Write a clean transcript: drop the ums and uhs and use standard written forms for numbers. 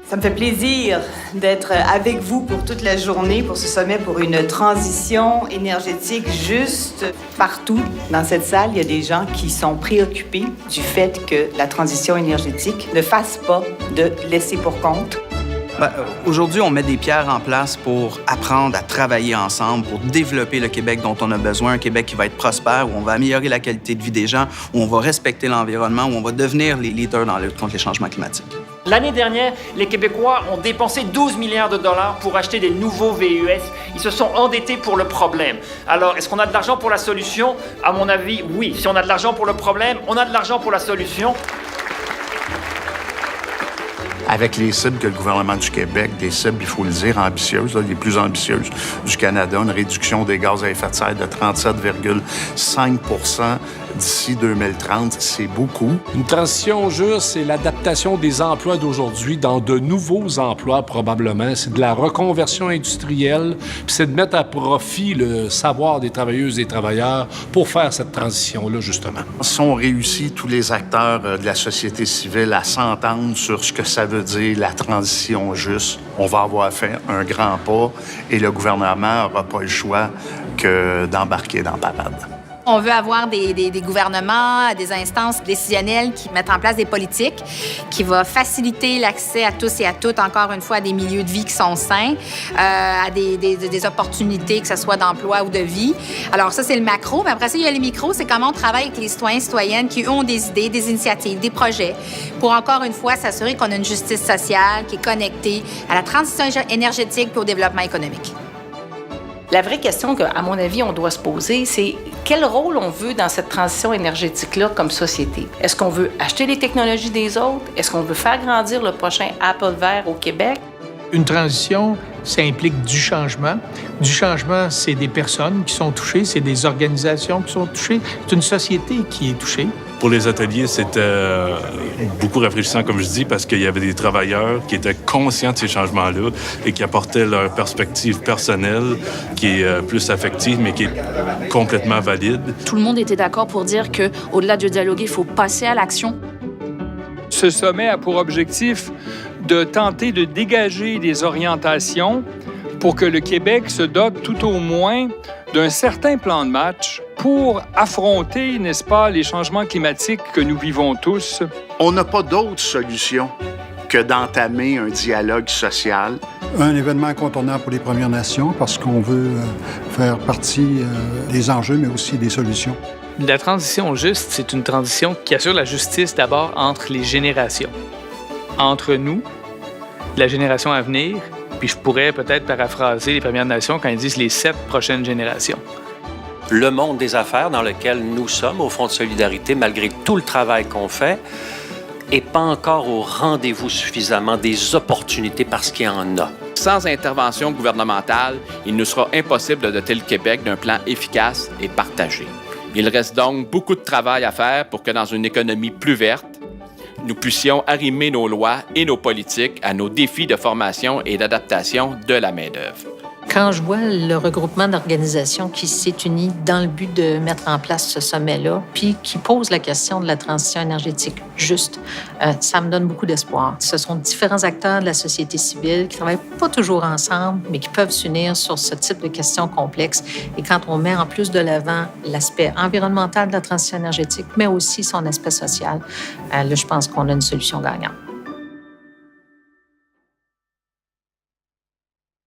Ça me fait plaisir d'être avec vous pour toute la journée pour ce sommet pour une transition énergétique juste. Partout dans cette salle, il y a des gens qui sont préoccupés du fait que la transition énergétique ne fasse pas de laisser pour compte. Aujourd'hui, on met des pierres en place pour apprendre à travailler ensemble, pour développer le Québec dont on a besoin, un Québec qui va être prospère, où on va améliorer la qualité de vie des gens, où on va respecter l'environnement, où on va devenir les leaders dans la lutte contre les changements climatiques. L'année dernière, les Québécois ont dépensé 12 milliards de dollars pour acheter des nouveaux VUS. Ils se sont endettés pour le problème. Alors, est-ce qu'on a de l'argent pour la solution? À mon avis, oui. Si on a de l'argent pour le problème, on a de l'argent pour la solution. Avec les cibles que le gouvernement du Québec, des cibles, il faut le dire, ambitieuses, les plus ambitieuses du Canada, une réduction des gaz à effet de serre de 37,5 % d'ici 2030, c'est beaucoup. Une transition juste, c'est l'adaptation des emplois d'aujourd'hui dans de nouveaux emplois, probablement. C'est de la reconversion industrielle, puis c'est de mettre à profit le savoir des travailleuses et des travailleurs pour faire cette transition-là, justement. Si on réussit, tous les acteurs de la société civile, à s'entendre sur ce que ça veut dire, la transition juste, on va avoir fait un grand pas et le gouvernement n'aura pas le choix que d'embarquer dans la parade. On veut avoir des gouvernements, des instances décisionnelles qui mettent en place des politiques qui vont faciliter l'accès à tous et à toutes, encore une fois, à des milieux de vie qui sont sains, à des opportunités, que ce soit d'emploi ou de vie. Alors ça, c'est le macro. Mais après ça, il y a les micros. C'est comment on travaille avec les citoyens et citoyennes qui, eux, ont des idées, des initiatives, des projets pour, encore une fois, s'assurer qu'on a une justice sociale qui est connectée à la transition énergétique et au développement économique. La vraie question qu'à mon avis, on doit se poser, c'est quel rôle on veut dans cette transition énergétique-là comme société? Est-ce qu'on veut acheter les technologies des autres? Est-ce qu'on veut faire grandir le prochain Apple vert au Québec? Une transition, ça implique du changement. Du changement, c'est des personnes qui sont touchées, c'est des organisations qui sont touchées, c'est une société qui est touchée. Pour les ateliers, c'était beaucoup rafraîchissant, comme je dis, parce qu'il y avait des travailleurs qui étaient conscients de ces changements-là et qui apportaient leur perspective personnelle, qui est plus affective, mais qui est complètement valide. Tout le monde était d'accord pour dire qu'au-delà de dialoguer, il faut passer à l'action. Ce sommet a pour objectif de tenter de dégager des orientations pour que le Québec se dote tout au moins d'un certain plan de match pour affronter, n'est-ce pas, les changements climatiques que nous vivons tous. On n'a pas d'autre solution que d'entamer un dialogue social. Un événement incontournable pour les Premières Nations parce qu'on veut faire partie des enjeux, mais aussi des solutions. La transition juste, c'est une transition qui assure la justice d'abord entre les générations. Entre nous, la génération à venir, puis je pourrais peut-être paraphraser les Premières Nations quand ils disent les 7 prochaines générations. Le monde des affaires dans lequel nous sommes au Fonds de solidarité, malgré tout le travail qu'on fait, n'est pas encore au rendez-vous suffisamment des opportunités parce qu'il y en a. Sans intervention gouvernementale, il nous sera impossible de doter le Québec d'un plan efficace et partagé. Il reste donc beaucoup de travail à faire pour que dans une économie plus verte, nous puissions arrimer nos lois et nos politiques à nos défis de formation et d'adaptation de la main-d'œuvre. Quand je vois le regroupement d'organisations qui s'est uni dans le but de mettre en place ce sommet-là, puis qui pose la question de la transition énergétique juste, ça me donne beaucoup d'espoir. Ce sont différents acteurs de la société civile qui travaillent pas toujours ensemble, mais qui peuvent s'unir sur ce type de questions complexes. Et quand on met en plus de l'avant l'aspect environnemental de la transition énergétique, mais aussi son aspect social, là, je pense qu'on a une solution gagnante.